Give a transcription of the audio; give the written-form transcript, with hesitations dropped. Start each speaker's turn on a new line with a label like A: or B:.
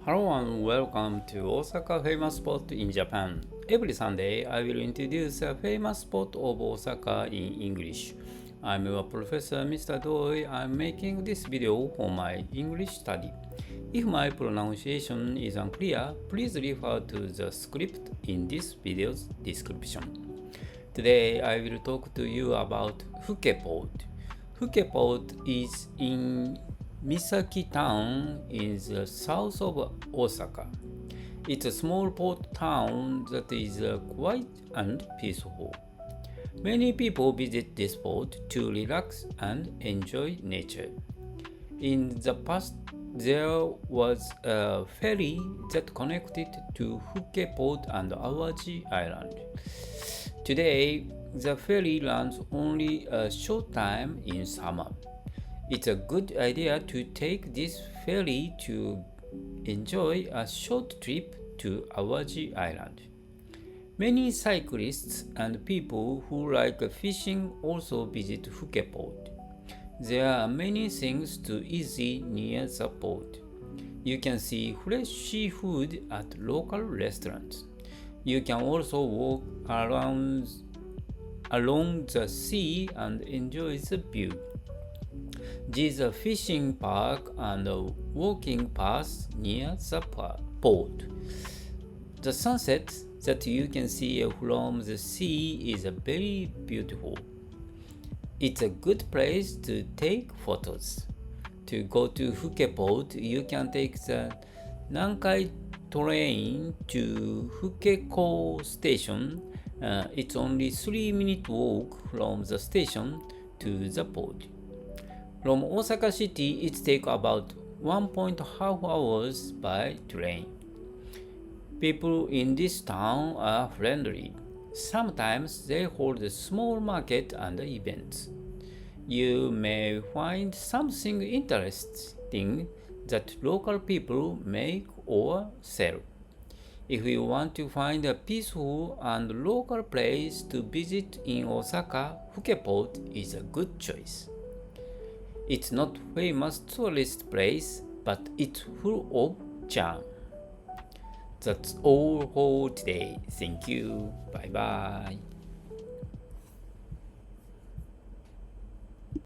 A: Hello and welcome to Osaka famous spot in Japan. Every Sunday I will introduce a famous spot of Osaka in English. I'm your professor Mr. Doi. I'm making this video for my English study. If my pronunciation is unclear, please refer to the script in this video's description. Today I will talk to you about Fuke Port. Fuke Port is in Misaki town in the south of Osaka. It's a small port town that is quiet and peaceful. Many people visit this port to relax and enjoy nature. In the past, there was a ferry that connected to Fuke Port and Awaji Island. Today, the ferry runs only a short time in summer. It's a good idea to take this ferry to enjoy a short trip to Awaji Island. Many cyclists and people who like fishing also visit Fuke Port. There are many things to eat near the port. You can see fresh seafood at local restaurants. You can also walk along the sea and enjoy the view. There's a fishing park and a walking path near the port. The sunset that you can see from the sea is very beautiful. It's a good place to take photos. To go to Fuke Port, you can take the Nankai train to Fuke station. It's only 3-minute walk from the station to the port. From Osaka city, it takes about 1.5 hours by train. People in this town are friendly. Sometimes they hold a small market and events. You may find something interesting that local people make or sell. If you want to find a peaceful and local place to visit in Osaka, Fuke Port is a good choice. It's not famous tourist place, but it's full of charm. That's all for today. Thank you. Bye bye.